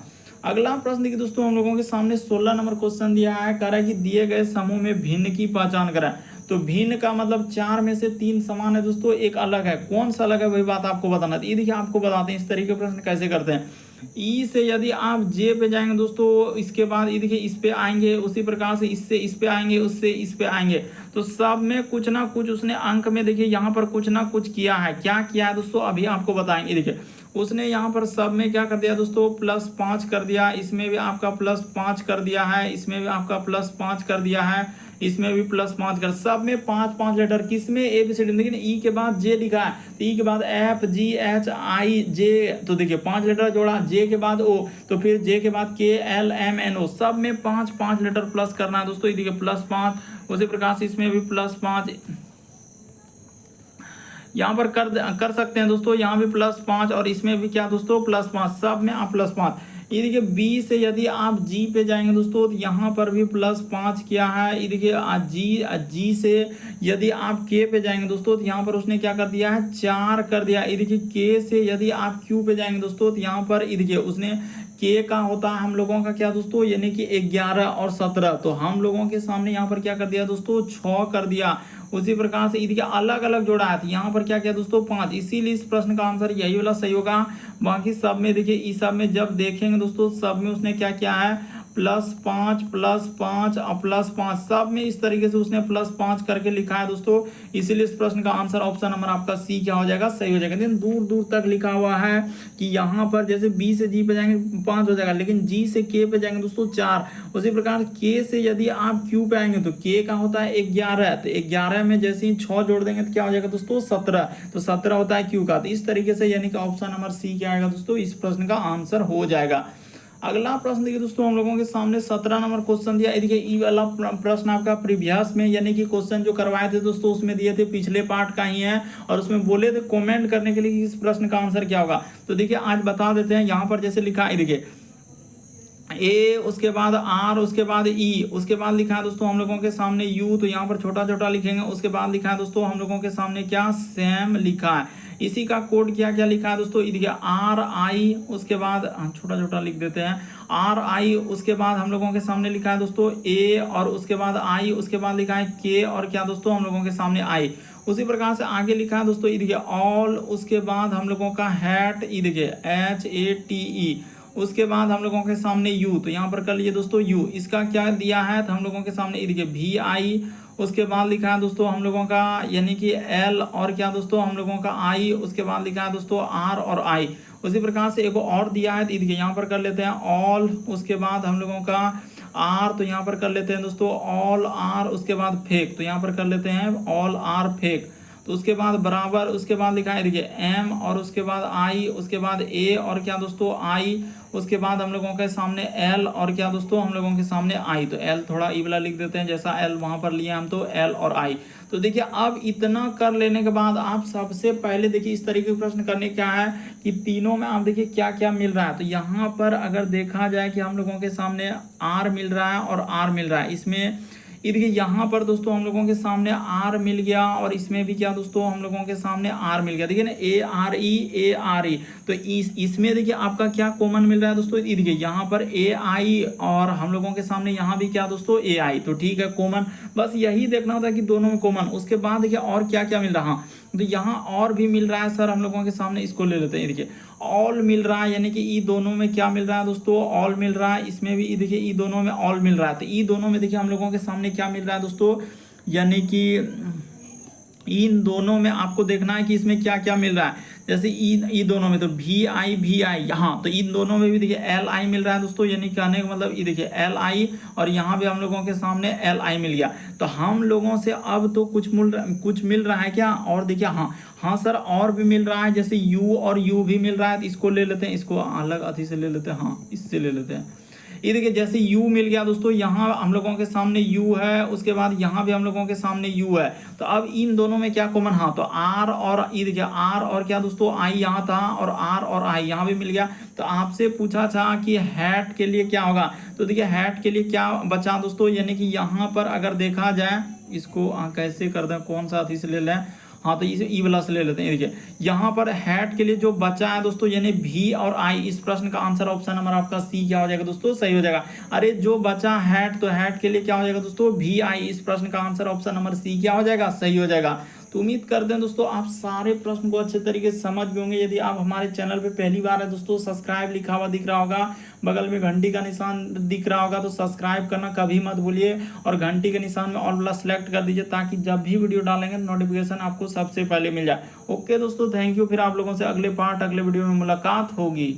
अगला प्रश्न देखिए दोस्तों हम लोगों के सामने 16 नंबर क्वेश्चन दिया है, कह रहा है कि दिए गए समूह में भिन्न की पहचान करें। तो भिन्न का मतलब 4 में से 3 समान है दोस्तों, एक अलग है, कौन सा अलग है वही बात आपको बताना है। ये देखिए आपको बताते हैं इस तरीके प्रश्न कैसे करते हैं। ई से यदि आप जे पे जाएंगे दोस्तों, इसके बाद ये देखिए इस पे आएंगे, उसी प्रकार से इससे इस पे आएंगे, उससे इस पे आएंगे, तो सब में कुछ ना कुछ उसने अंक में देखिए यहाँ पर कुछ ना कुछ किया है। क्या किया है दोस्तों अभी आपको बताएंगे। देखिए उसने यहाँ पर सब में क्या कर दिया दोस्तों +5 कर दिया, इसमें भी आपका +5 कर दिया है, इसमें भी आपका +5 कर दिया है, इसमें भी +5 कर, सब में 5 लेटर, किसमें ए बी सी डी। देखिए ई के बाद जे लिखा है तो ई के बाद एफ जी एच आई जे, तो देखिए 5 लेटर जोड़ा, जे के बाद ओ, तो फिर जे के बाद के एल एम एन ओ, सब में 5 लेटर प्लस करना है दोस्तों। ये देखिए +5, उसी प्रकार से इसमें भी +5 यहाँ पर कर सकते हैं दोस्तों, यहाँ भी +5 और इसमें भी क्या दोस्तों +5, सब में आप +5। ये देखिए बी से यदि आप जी पे जाएंगे दोस्तों तो यहाँ पर भी +5 किया है। ये देखिए जी से यदि आप के पे जाएंगे दोस्तों तो यहाँ पर उसने क्या कर दिया है 4 कर दिया। ये देखिए के से यदि आप क्यू पे जाएंगे दोस्तों तो यहाँ पर ये देखिए उसने के का होता है हम लोगों का क्या दोस्तों यानी कि 11 और 17, तो हम लोगों के सामने यहाँ पर क्या कर दिया दोस्तों 6 कर दिया। उसी प्रकार से देखिए अलग अलग जोड़ा है, यहाँ पर क्या किया दोस्तों 5, इसीलिए इस प्रश्न का आंसर यही वाला सही होगा। बाकी सब में देखिए इस सब में जब देखेंगे दोस्तों सब में उसने क्या किया है +5 +5 और +5, सब में इस तरीके से उसने +5 करके लिखा है दोस्तों। इसीलिए इस प्रश्न का आंसर ऑप्शन नंबर आपका सी क्या हो जाएगा सही हो जाएगा। लेकिन दूर दूर तक लिखा हुआ है कि यहाँ पर जैसे बी से जी पे जाएंगे 5 हो जाएगा, लेकिन जी से के पे जाएंगे दोस्तों 4। उसी प्रकार के से यदि आप क्यू पे आएंगे तो के का होता है 11, तो 11 में जैसे ही 6 जोड़ देंगे तो क्या हो जाएगा दोस्तों 17, तो 17 होता है क्यू का। तो इस तरीके से यानी कि ऑप्शन नंबर सी क्या आएगा दोस्तों इस प्रश्न का आंसर हो जाएगा। अगला प्रश्न देखिए दोस्तों हम लोगों के सामने 17 नंबर क्वेश्चन दिया। देखिए ई वाला प्रश्न आपका प्रीवियस में यानी कि क्वेश्चन जो करवाए थे दोस्तों उसमें दिए थे, पिछले पार्ट का ही है, और उसमें बोले थे कमेंट करने के लिए कि इस प्रश्न का आंसर क्या होगा। तो देखिए आज बता देते हैं। यहाँ पर जैसे लिखा है देखिए ए, उसके बाद आर, उसके बाद ई, उसके बाद लिखा है दोस्तों हम लोगों के सामने यू, तो यहाँ पर छोटा छोटा लिखेंगे। उसके बाद लिखा है दोस्तों हम लोगों के सामने क्या सैम लिखा है। इसी का कोड क्या क्या लिखा है दोस्तों, ये देखिए RI, उसके बाद छोटा छोटा लिख देते हैं RI, उसके बाद हम लोगों के सामने लिखा है दोस्तों A, और उसके बाद I, उसके बाद लिखा है K, और क्या दोस्तों हम लोगों के सामने I। उसी प्रकार से आगे लिखा है दोस्तों, ये देखिए ऑल, उसके बाद हम लोगों का हैट, ये देखिए HATE, उसके बाद हम लोगों के सामने यू, तो यहाँ पर कर लीजिए दोस्तों यू। इसका क्या दिया है तो हम लोगों के सामने ये देखिए VI, उसके बाद लिखा है दोस्तों हम लोगों का यानी कि L, और क्या दोस्तों हम लोगों का I, उसके बाद लिखा है दोस्तों R और I। उसी प्रकार से एक और दिया है, देखिए यहाँ पर कर लेते हैं ऑल, उसके बाद हम लोगों का R, तो यहाँ पर कर लेते हैं दोस्तों ऑल R, उसके बाद फेक, तो यहाँ पर कर लेते हैं ऑल R फेक। तो उसके बाद बराबर, उसके बाद लिखा है देखिए M, और उसके बाद I, उसके बाद A, और क्या दोस्तों I, उसके बाद हम लोगों के सामने L, और क्या दोस्तों हम लोगों के सामने I। तो L थोड़ा ई वाला लिख देते हैं, जैसा L वहां पर लिया हम, तो L और I। तो देखिए अब इतना कर लेने के बाद आप सबसे पहले देखिए इस तरीके के प्रश्न करने क्या है कि तीनों में आप देखिए क्या क्या मिल रहा है। तो यहाँ पर अगर देखा जाए कि हम लोगों के सामने R मिल रहा है और R मिल रहा है, इसमें ये देखिए यहाँ पर दोस्तों हम लोगों के सामने R मिल गया, और इसमें भी क्या दोस्तों हम लोगों के सामने R मिल गया, देखिए ना ARE। तो इसमें देखिए आपका क्या कॉमन मिल रहा है दोस्तों, ये देखिए यहाँ पर AI, और हम लोगों के सामने यहाँ भी क्या दोस्तों AI। तो ठीक है कॉमन, बस यही देखना होता है कि दोनों में कॉमन। उसके बाद देखिए और क्या क्या मिल रहा, तो यहाँ और भी मिल रहा है सर हम लोगों के सामने, इसको ले लेते हैं। देखिए ऑल मिल रहा है, यानी कि ई दोनों में क्या मिल रहा है दोस्तों, ऑल मिल रहा है। इसमें भी देखिए ई दोनों में ऑल मिल रहा है। तो ई दोनों में देखिए हम लोगों के सामने क्या मिल रहा है दोस्तों, यानी कि इन दोनों में आपको देखना है कि इसमें क्या क्या मिल रहा है। जैसे ई दोनों में तो VI यहाँ, तो इन दोनों में भी देखिए LI मिल रहा है दोस्तों, यानी कहने का मतलब ये देखिए LI, और यहाँ भी हम लोगों के सामने LI मिल गया। तो हम लोगों से अब तो कुछ मिल रहा है क्या, और देखिए हाँ सर और भी मिल रहा है, जैसे U और U भी मिल रहा है। तो इसको ले लेते हैं, इसको अलग अति से ले लेते हैं, हाँ इससे ले लेते हैं। ये देखिए जैसे U मिल गया दोस्तों, यहाँ हम लोगों के सामने U है, उसके बाद यहाँ भी हम लोगों के सामने U है। तो अब इन दोनों में क्या कॉमन, हाँ तो R और ये देखिए R और क्या दोस्तों I यहाँ था, और R और I यहाँ भी मिल गया। तो आपसे पूछा था कि हैट के लिए क्या होगा, तो देखिए हैट के लिए क्या बचा दोस्तों, यानी कि यहाँ पर अगर देखा जाए, इसको कैसे कर दें, कौन सा अथी से ले लें, हाँ तो इसे ई वाला से ले लेते हैं। देखिए यहाँ पर हैट के लिए जो बचा है दोस्तों, यानी V और I, इस प्रश्न का आंसर ऑप्शन नंबर आपका C क्या हो जाएगा दोस्तों, सही हो जाएगा। अरे जो बचा हैट, तो हैट के लिए क्या हो जाएगा दोस्तों VI, इस प्रश्न का आंसर ऑप्शन नंबर C क्या हो जाएगा, सही हो जाएगा। तो उम्मीद करते हैं दोस्तों आप सारे प्रश्न को अच्छे तरीके से समझ गए होंगे। यदि आप हमारे चैनल पे पहली बार है दोस्तों, सब्सक्राइब लिखा हुआ दिख रहा होगा, बगल में घंटी का निशान दिख रहा होगा, तो सब्सक्राइब करना कभी मत भूलिए, और घंटी के निशान में ऑल वाला सेलेक्ट कर दीजिए, ताकि जब भी वीडियो डालेंगे नोटिफिकेशन आपको सबसे पहले मिल जाए। ओके दोस्तों, थैंक यू। फिर आप लोगों से अगले वीडियो में मुलाकात होगी।